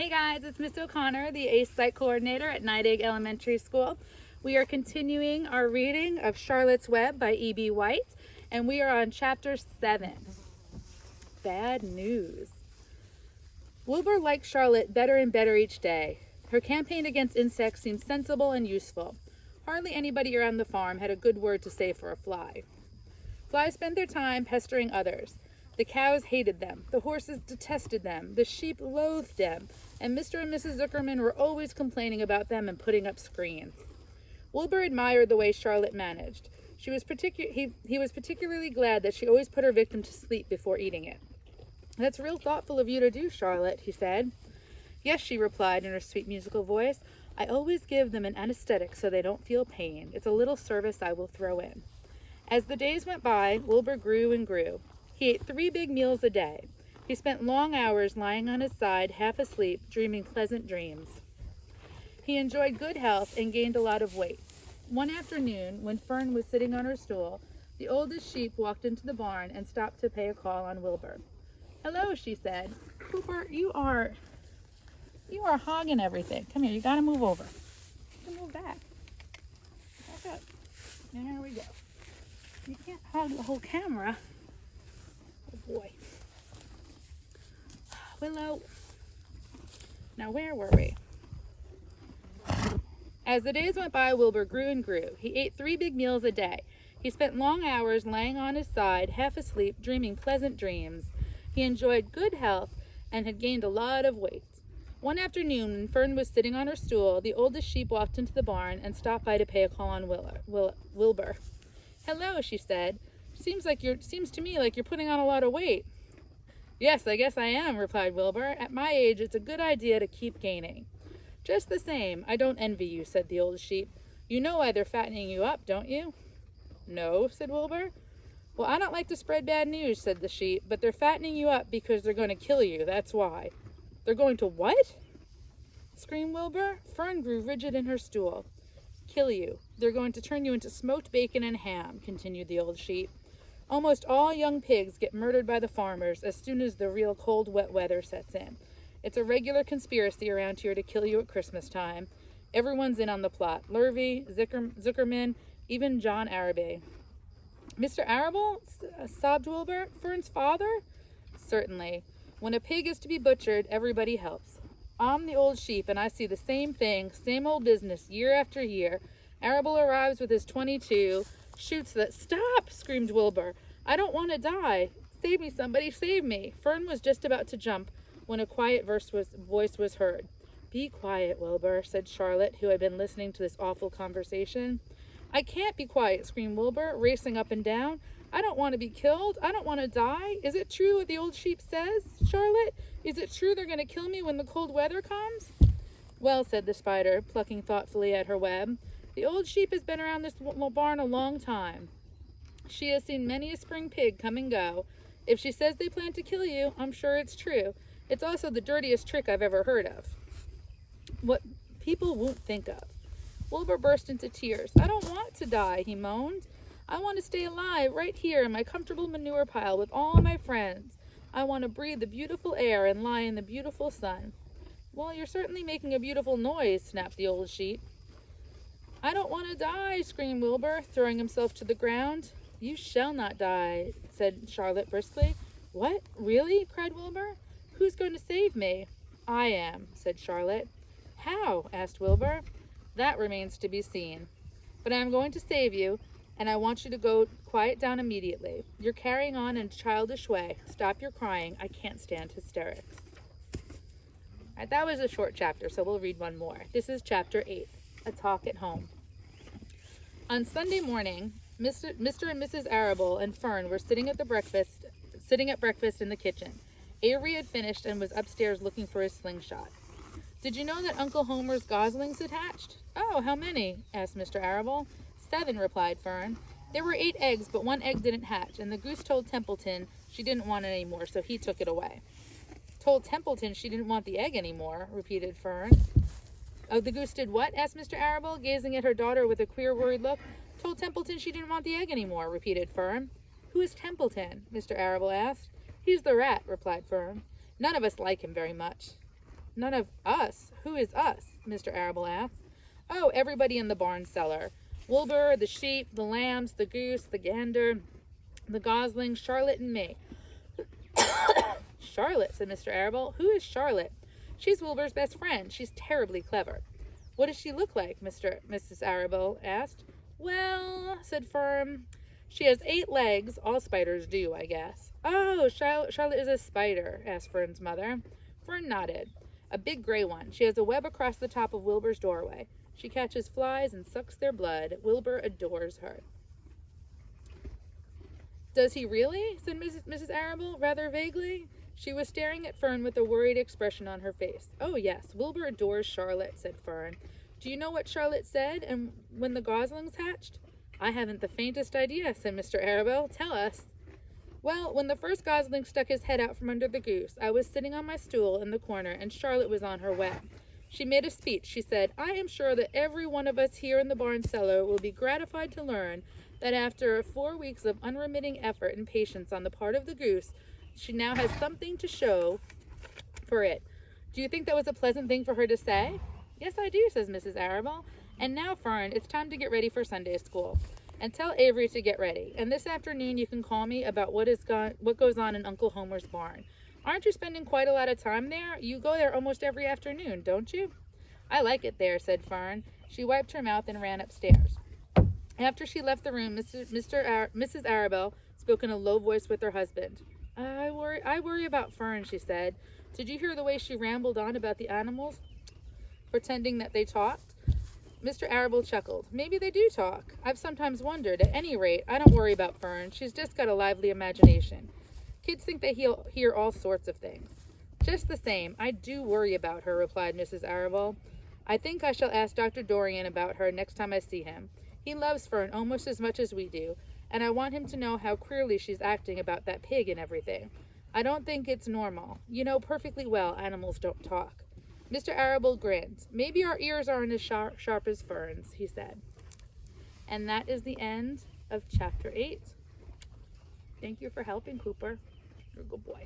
Hey guys, it's Miss O'Connor, the ACE Site Coordinator at Night Egg Elementary School. We are continuing our reading of Charlotte's Web by E.B. White, and we are on Chapter 7, Bad News. Wilbur liked Charlotte better and better each day. Her campaign against insects seemed sensible and useful. Hardly anybody around the farm had a good word to say for a fly. Flies spent their time pestering others. The cows hated them, the horses detested them, the sheep loathed them, and Mr. and Mrs. Zuckerman were always complaining about them and putting up screens. Wilbur admired the way Charlotte managed. He was particularly glad that she always put her victim to sleep before eating it. "That's real thoughtful of you to do, Charlotte," he said. "Yes," she replied in her sweet musical voice. "I always give them an anesthetic so they don't feel pain. It's a little service I will throw in." As the days went by, Wilbur grew and grew. He ate 3 big meals a day. He spent long hours lying on his side, half asleep, dreaming pleasant dreams. He enjoyed good health and gained a lot of weight. One afternoon, when Fern was sitting on her stool, the oldest sheep walked into the barn and stopped to pay a call on Wilbur. "Hello," she said. "Wilbur, you are hogging everything. Come here, you gotta move over. You can move back. Back up. There we go. You can't hog the whole camera." Oh boy. Willow. Now where were we? As the days went by, Wilbur grew and grew. He ate 3 big meals a day. He spent long hours lying on his side, half asleep, dreaming pleasant dreams. He enjoyed good health and had gained a lot of weight. One afternoon, when Fern was sitting on her stool, the oldest sheep walked into the barn and stopped by to pay a call on Wilbur. "Hello," she said. Seems to me like you're putting on a lot of weight." "Yes, I guess I am," replied Wilbur. "At my age, it's a good idea to keep gaining." "Just the same, I don't envy you," said the old sheep. "You know why they're fattening you up, don't you?" "No," said Wilbur. "Well, I don't like to spread bad news," said the sheep, "but they're fattening you up because they're going to kill you, that's why." "They're going to what?" screamed Wilbur. Fern grew rigid in her stool. "Kill you. They're going to turn you into smoked bacon and ham," continued the old sheep. "Almost all young pigs get murdered by the farmers as soon as the real cold, wet weather sets in. It's a regular conspiracy around here to kill you at Christmas time. Everyone's in on the plot. Lurvy, Zuckerman, even John Araby." "Mr. Arable?" sobbed Wilbur. "Fern's father?" "Certainly. When a pig is to be butchered, everybody helps. I'm the old sheep, and I see the same thing, same old business, year after year. Arable arrives with his .22, shoots the—" "Stop!" screamed Wilbur. "I don't want to die. Save me, somebody, save me." Fern was just about to jump when a quiet voice was heard. "Be quiet, Wilbur," said Charlotte, who had been listening to this awful conversation. "I can't be quiet," screamed Wilbur, racing up and down. "I don't want to be killed. I don't want to die. Is it true what the old sheep says, Charlotte? Is it true they're going to kill me when the cold weather comes?" "Well," said the spider, plucking thoughtfully at her web, "the old sheep has been around this barn a long time. She has seen many a spring pig come and go. If she says they plan to kill you, I'm sure it's true. It's also the dirtiest trick I've ever heard of. What people won't think of." Wilbur burst into tears. "I don't want to die," he moaned. "I want to stay alive right here in my comfortable manure pile with all my friends. I want to breathe the beautiful air and lie in the beautiful sun." "Well, you're certainly making a beautiful noise," snapped the old sheep. "I don't want to die," screamed Wilbur, throwing himself to the ground. "You shall not die," said Charlotte briskly. "What? Really?" cried Wilbur. "Who's going to save me?" "I am," said Charlotte. "How?" asked Wilbur. "That remains to be seen. But I am going to save you, and I want you to go quiet down immediately. You're carrying on in a childish way. Stop your crying. I can't stand hysterics." All right, that was a short chapter, so we'll read one more. This is Chapter 8, A Talk at Home. On Sunday morning, Mr. and Mrs. Arable and Fern were sitting at breakfast in the kitchen. Avery had finished and was upstairs looking for his slingshot. "Did you know that Uncle Homer's goslings had hatched?" "Oh, how many?" asked Mr. Arable. "7," replied Fern. "There were 8 eggs, but 1 egg didn't hatch, and the goose told Templeton she didn't want it anymore, so he took it away." "Told Templeton she didn't want the egg anymore," repeated Fern. "Oh, the goose did what?" asked Mr. Arable, gazing at her daughter with a queer, worried look. "Told Templeton she didn't want the egg anymore," repeated Fern. "Who is Templeton?" Mr. Arable asked. "He's the rat," replied Fern. "None of us like him very much." None of us? Who is us? Mr. Arable asked. Oh, everybody in the barn cellar. Wilbur, the sheep, the lambs, the goose, the gander, the goslings, Charlotte, and me. Charlotte, said Mr. Arable. Who is Charlotte? She's Wilbur's best friend. She's terribly clever. What does she look like? Mrs. Arable asked. Well, said Fern, she has 8 legs. All spiders do, I guess. Oh, Charlotte is a spider, asked Fern's mother. Fern nodded. A big gray one. She has a web across the top of Wilbur's doorway. She catches flies and sucks their blood. Wilbur adores her. Does he really? Said Mrs. Arable, rather vaguely. She was staring at Fern with a worried expression on her face. Oh, yes, Wilbur adores Charlotte, said Fern. Do you know what Charlotte said and when the goslings hatched? I haven't the faintest idea, said Mr. Arable. Tell us. Well, when the first gosling stuck his head out from under the goose, I was sitting on my stool in the corner and Charlotte was on her web. She made a speech. She said, I am sure that every one of us here in the barn cellar will be gratified to learn that after 4 weeks of unremitting effort and patience on the part of the goose, she now has something to show for it. Do you think that was a pleasant thing for her to say? Yes, I do, says Mrs. Arable. And now, Fern, it's time to get ready for Sunday school. And tell Avery to get ready. And this afternoon you can call me about what goes on in Uncle Homer's barn. Aren't you spending quite a lot of time there? You go there almost every afternoon, don't you? I like it there, said Fern. She wiped her mouth and ran upstairs. After she left the room, Mrs. Arable spoke in a low voice with her husband. I worry about Fern, she said. Did you hear the way she rambled on about the animals, pretending that they talked? Mr. Arable chuckled. Maybe they do talk. I've sometimes wondered. At any rate, I don't worry about Fern. She's just got a lively imagination. Kids think they hear all sorts of things. Just the same, I do worry about her, replied Mrs. Arable. I think I shall ask Dr. Dorian about her next time I see him. He loves Fern almost as much as we do, and I want him to know how queerly she's acting about that pig and everything. I don't think it's normal. You know perfectly well animals don't talk. Mr. Arable grinned. Maybe our ears aren't as sharp as Fern's, he said. And that is the end of chapter 8. Thank you for helping, Cooper. You're a good boy.